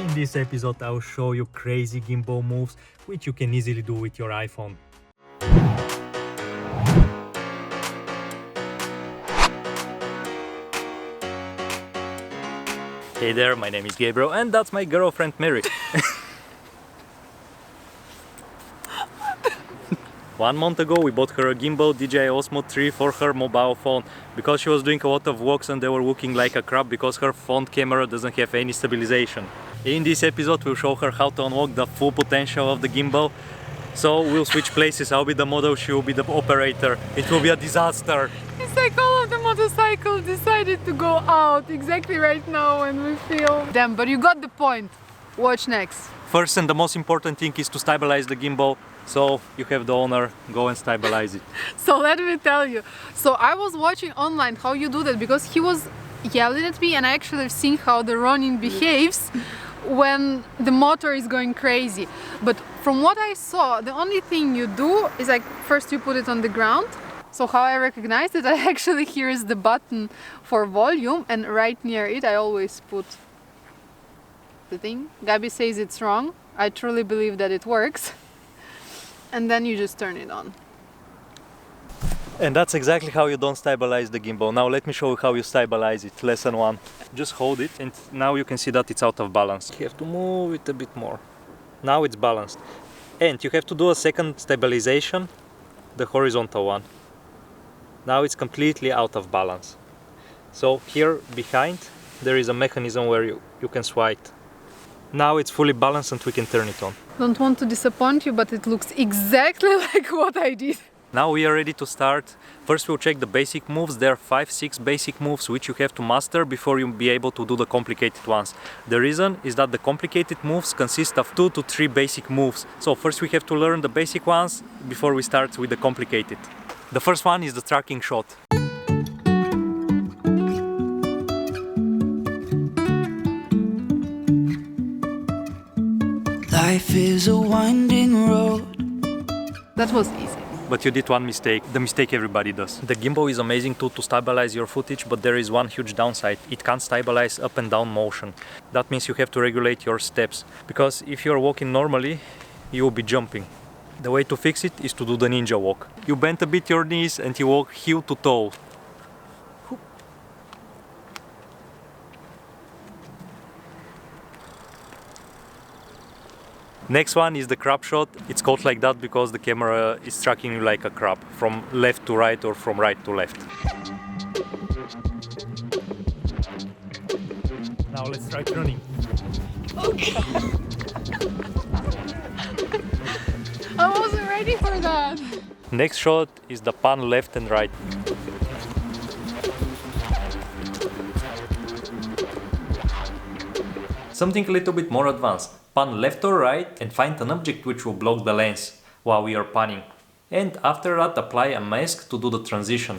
In this episode I'll show you crazy gimbal moves which you can easily do with your iPhone. Hey there, my name is Gabriel and that's my girlfriend Mary. 1 month ago we bought her a gimbal DJI Osmo 3 for her mobile phone because she was doing a lot of walks and they were looking like a crap because her front camera doesn't have any stabilization. In this episode we'll show her how to unlock the full potential of the gimbal. So we'll switch places, I'll be the model, she will be the operator. It will be a disaster. It's like all of the motorcycles decided to go out exactly right now and we feel... Damn, but you got the point. Watch next. First and the most important thing is to stabilize the gimbal. So you have the owner go and stabilize it. So let me tell you. So I was watching online how you do that because he was yelling at me and I actually have seen how the running behaves when the motor is going crazy. But from what I saw, the only thing you do is like first you put it on the ground. So how I recognized it, I actually here is the button for volume and right near it I always put the thing. Gabi says it's wrong. I truly believe that it works. And then you just turn it on. And that's exactly how you don't stabilize the gimbal. Now let me show you how you stabilize it. Lesson 1. Just hold it and now you can see that it's out of balance. You have to move it a bit more. Now it's balanced. And you have to do a second stabilization, the horizontal one. Now it's completely out of balance. So here behind there is a mechanism where you can swipe. Now it's fully balanced and we can turn it on. Don't want to disappoint you, but it looks exactly like what I did. Now we are ready to start. First we'll check the basic moves. There are 5-6 basic moves which you have to master before you'll be able to do the complicated ones. The reason is that the complicated moves consist of 2 to 3 basic moves. So first we have to learn the basic ones before we start with the complicated. The first one is the tracking shot. Life is a winding road. That was easy. But you did one mistake, the mistake everybody does. The gimbal is amazing tool to stabilize your footage, but there is one huge downside. It can't stabilize up and down motion. That means you have to regulate your steps. Because if you're walking normally, you will be jumping. The way to fix it is to do the ninja walk. You bend a bit your knees and you walk heel to toe. Next one is the crab shot. It's called like that because the camera is tracking you like a crab, from left to right or from right to left. Now let's try turning. Okay. I wasn't ready for that. Next shot is the pan left and right. Something a little bit more advanced. Pan left or right and find an object which will block the lens while we are panning. And after that apply a mask to do the transition.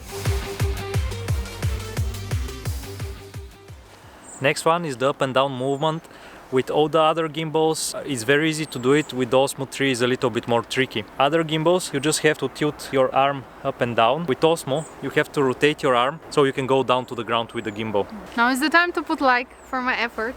Next one is the up and down movement. With all the other gimbals it's very easy to do it, with the Osmo 3 is a little bit more tricky. Other gimbals you just have to tilt your arm up and down. With Osmo you have to rotate your arm so you can go down to the ground with the gimbal. Now is the time to put like for my effort.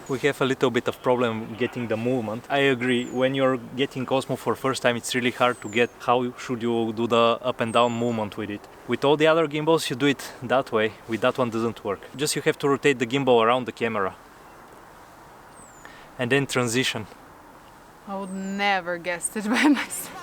We have a little bit of problem getting the movement. I agree, when you're getting Osmo for first time it's really hard to get how should you do the up and down movement with it. With all the other gimbals you do it that way, with that one doesn't work. Just you have to rotate the gimbal around the camera. And then transition. I would never guess it by myself.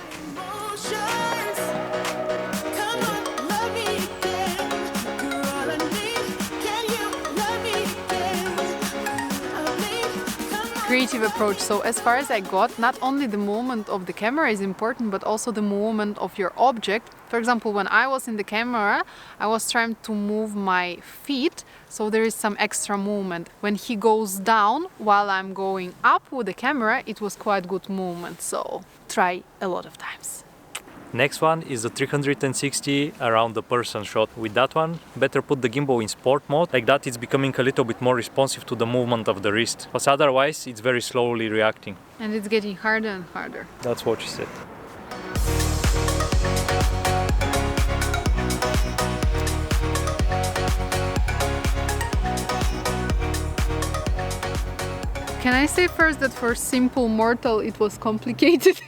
Creative approach. So as far as I got, not only the movement of the camera is important, but also the movement of your object. For example, when I was in the camera, I was trying to move my feet, so there is some extra movement. When he goes down while I'm going up with the camera, it was quite good movement, so try a lot of times. Next one is the 360 around the person shot. With that one, better put the gimbal in sport mode. Like that, it's becoming a little bit more responsive to the movement of the wrist. Because otherwise, it's very slowly reacting. And it's getting harder and harder. That's what she said. Can I say first that for simple mortal it was complicated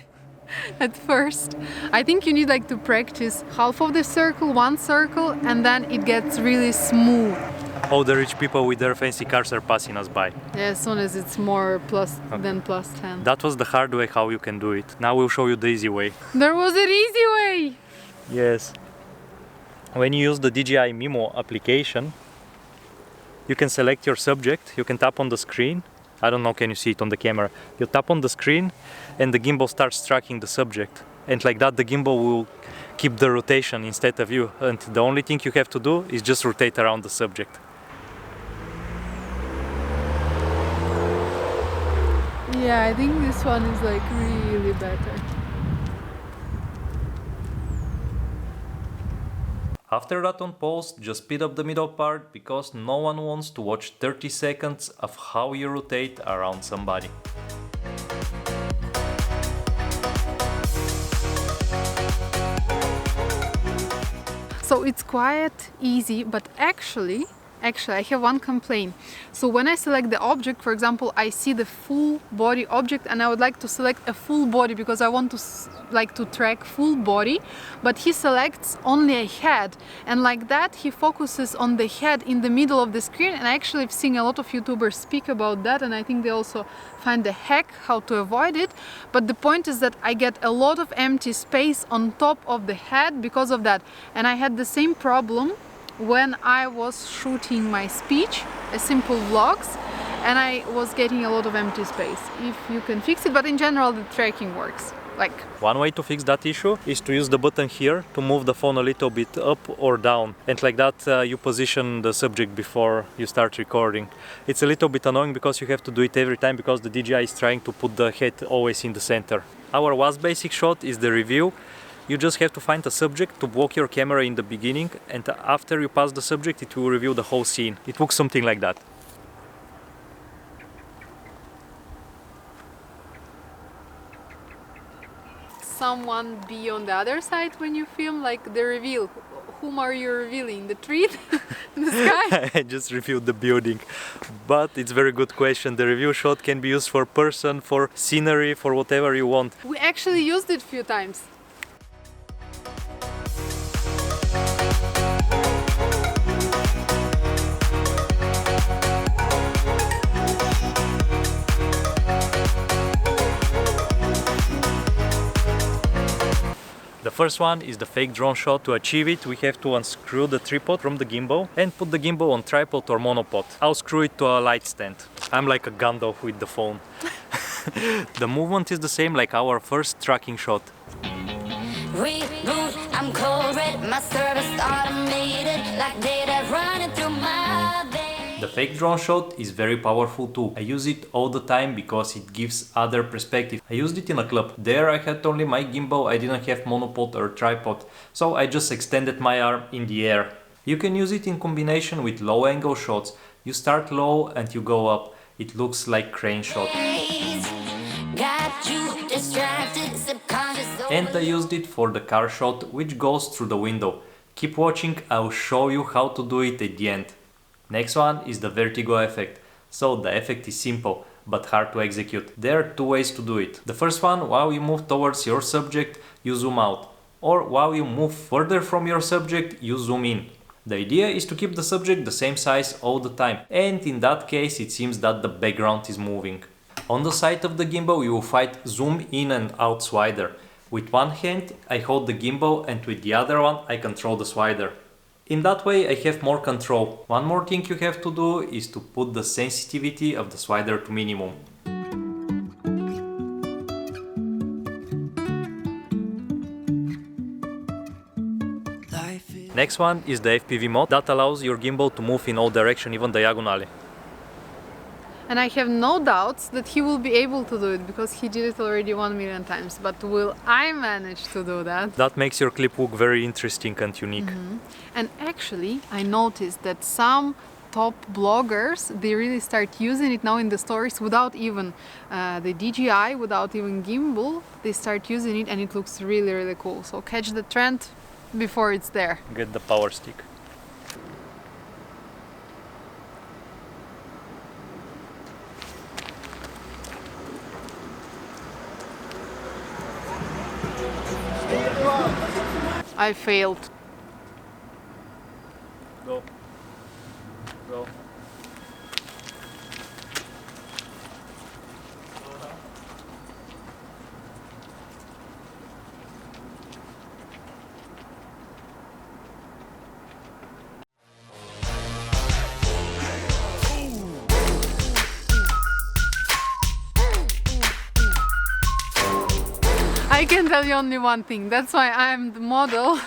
at first? I think you need like to practice half of the circle, one circle, and then it gets really smooth. All the rich people with their fancy cars are passing us by. Yeah, as soon as it's more plus than plus 10. That was the hard way how you can do it. Now we'll show you the easy way. There was an easy way! Yes. When you use the DJI Memo application, you can select your subject, you can tap on the screen. I don't know, can you see it on the camera? You tap on the screen and the gimbal starts tracking the subject. And like that, the gimbal will keep the rotation instead of you. And the only thing you have to do is just rotate around the subject. Yeah, I think this one is like really better. After that on post, just speed up the middle part because no one wants to watch 30 seconds of how you rotate around somebody. So it's quite easy, but actually I have one complaint. So when I select the object, for example, I see the full body object and I would like to select a full body because I want to like to track full body, but he selects only a head, and like that he focuses on the head in the middle of the screen. And actually I've seen a lot of YouTubers speak about that, and I think they also find the hack how to avoid it. But the point is that I get a lot of empty space on top of the head because of that, and I had the same problem when I was shooting my speech, a simple vlogs, and I was getting a lot of empty space. If you can fix it, but in general the tracking works. Like one way to fix that issue is to use the button here to move the phone a little bit up or down, and like that you position the subject before you start recording. It's a little bit annoying because you have to do it every time because the DJI is trying to put the head always in the center. Our last basic shot is the review. You just have to find a subject to block your camera in the beginning, and after you pass the subject it will review the whole scene. It looks something like that. someone be on the other side when you film, like the reveal. Whom are you revealing? The tree? The sky? I just reviewed the building, but it's a very good question. The review shot can be used for person, for scenery, for whatever you want. We actually used it a few times. The first one is the fake drone shot. To achieve it, we have to unscrew the tripod from the gimbal and put the gimbal on tripod or monopod. I'll screw it to a light stand. I'm like a Gandalf with the phone. The movement is the same like our first tracking shot. Reboot, I'm cold red, my service automated, like data running through my veins. The fake drone shot is very powerful too. I use it all the time because it gives other perspective. I used it in a club. There I had only my gimbal, I didn't have monopod or tripod, so I just extended my arm in the air. You can use it in combination with low angle shots. You start low and you go up. It looks like crane shot. Got you distracted, subconscious. And I used it for the car shot, which goes through the window. Keep watching, I'll show you how to do it at the end. Next one is the Vertigo Effect. So the effect is simple, but hard to execute. There are two ways to do it. The first one, while you move towards your subject, you zoom out. Or while you move further from your subject, you zoom in. The idea is to keep the subject the same size all the time. And in that case, it seems that the background is moving. On the side of the gimbal, you will find zoom in and out slider. With one hand, I hold the gimbal, and with the other one, I control the slider. In that way, I have more control. One more thing you have to do is to put the sensitivity of the slider to minimum. Next one is the Fpv Mode that allows your gimbal to move in all directions, even diagonally. And I have no doubts that he will be able to do it because he did it already 1 million times. But will I manage to do that? That makes your clip look very interesting and unique. And actually, I noticed that some top bloggers, they really start using it now in the stories without even the DJI, without even gimbal. They start using it and it looks really, really cool. So catch the trend before it's there. Get the power stick. I failed. Go. Go. I can tell you only one thing. That's why I'm the model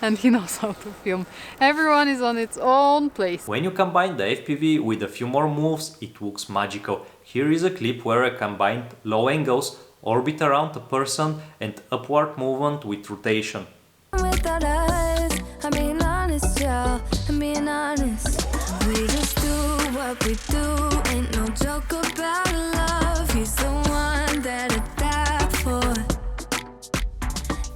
and he knows how to film. Everyone is on its own place. When you combine the FPV with a few more moves, it looks magical. Here is a clip where I combined low angles, orbit around a person and upward movement with rotation. Without us, I'm being honest, y'all. I'm being honest. We just do what we do. Ain't no joke about love. He's the one that I die for.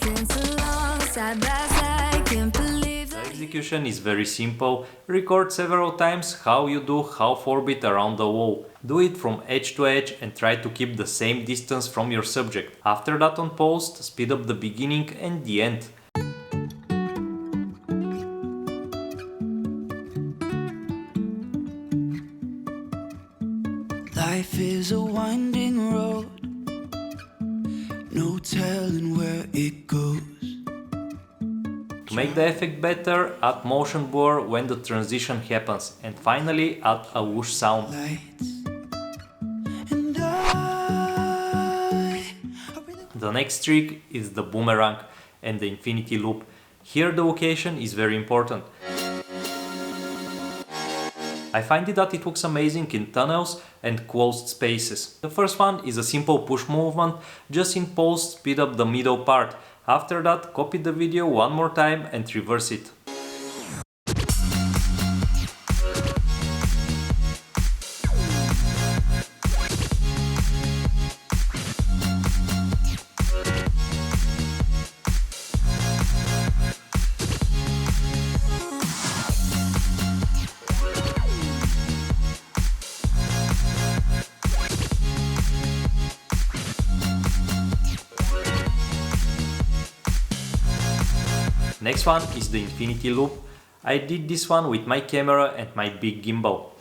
Dance along side by side. Can't believe The that. execution is very simple. Record several times how you do half orbit around the wall. Do it from edge to edge and try to keep the same distance from your subject. After that on post, speed up the beginning and the end. Life is a winding road, no telling where it goes. To make the effect better, add motion blur when the transition happens and finally add a whoosh sound. Lights. And I really The next trick is the boomerang and the infinity loop. Here the location is very important. I find it that it looks amazing in tunnels and closed spaces. The first one is a simple push movement, just in post speed up the middle part. After that, copy the video one more time and reverse it. Next one is the infinity loop. I did this one with my camera and my big gimbal.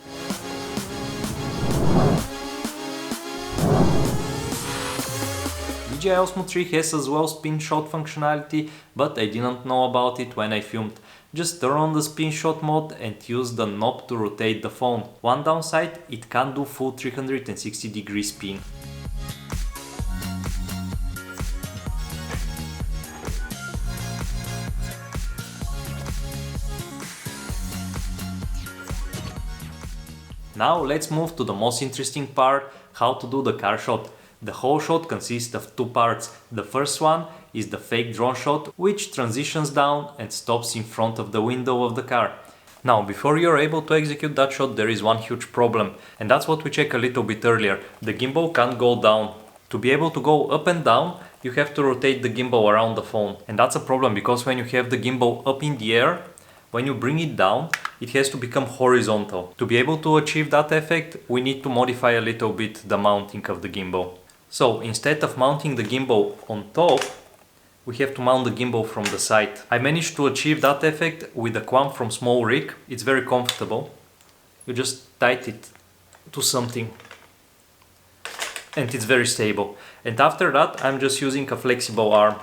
DJI Osmo 3 has as well spin shot functionality, but I didn't know about it when I filmed. Just turn on the spin shot mode and use the knob to rotate the phone. One downside, it can't do full 360-degree spin. Now let's move to the most interesting part, how to do the car shot. The whole shot consists of two parts. The first one is the fake drone shot, which transitions down and stops in front of the window of the car. Now, before you're able to execute that shot, there is one huge problem, and that's what we checked a little bit earlier. The gimbal can't go down. To be able to go up and down, you have to rotate the gimbal around the phone. And that's a problem because when you have the gimbal up in the air, when you bring it down, it has to become horizontal. To be able to achieve that effect, we need to modify a little bit the mounting of the gimbal. So instead of mounting the gimbal on top, we have to mount the gimbal from the side. I managed to achieve that effect with a clamp from Small Rig. It's very comfortable. You just tighten it to something and it's very stable. And after that, I'm just using a flexible arm.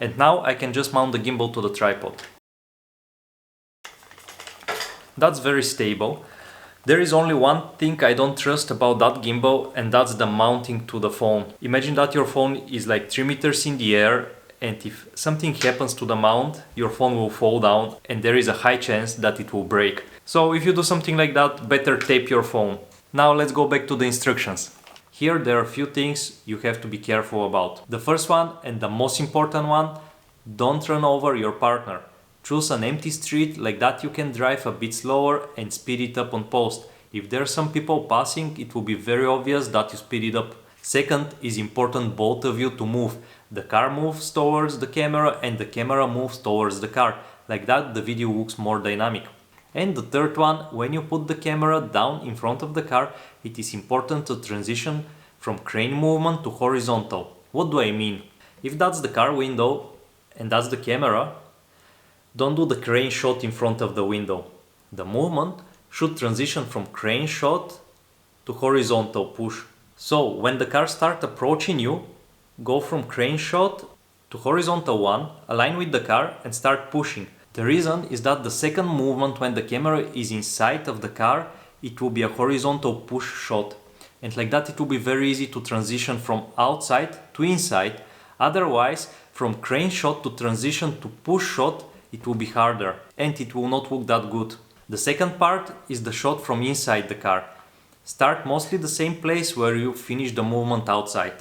And now I can just mount the gimbal to the tripod. That's very stable. There is only one thing I don't trust about that gimbal, and that's the mounting to the phone. Imagine that your phone is like 3 meters in the air, and if something happens to the mount, your phone will fall down and there is a high chance that it will break. So if you do something like that, better tape your phone. Now let's go back to the instructions. Here there are a few things you have to be careful about. The first one, and the most important one, don't run over your partner. Choose an empty street, like that you can drive a bit slower and speed it up on post. If there are some people passing, it will be very obvious that you speed it up. Second is important both of you to move. The car moves towards the camera and the camera moves towards the car. Like that the video looks more dynamic. And the third one, when you put the camera down in front of the car, it is important to transition from crane movement to horizontal. What do I mean? If that's the car window and that's the camera, don't do the crane shot in front of the window. The movement should transition from crane shot to horizontal push. So when the car starts approaching you, go from crane shot to horizontal one, align with the car and start pushing. The reason is that the second movement, when the camera is inside of the car, it will be a horizontal push shot. And like that it will be very easy to transition from outside to inside. Otherwise, from crane shot to transition to push shot, it will be harder and it will not look that good. The second part is the shot from inside the car. Start mostly the same place where you finish the movement outside.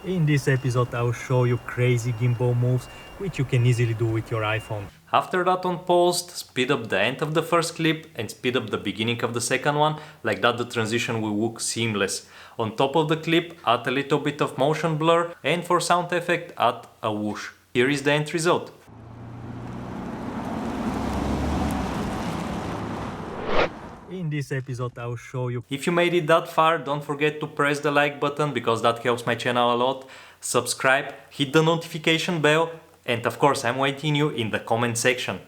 In this episode I will show you crazy gimbal moves which you can easily do with your iPhone. After that on post, speed up the end of the first clip and speed up the beginning of the second one, like that the transition will look seamless. On top of the clip, add a little bit of motion blur and for sound effect add a whoosh. Here is the end result. In this episode I will show you. If you made it that far, don't forget to press the like button because that helps my channel a lot. Subscribe, hit the notification bell, and of course I'm waiting you in the comment section.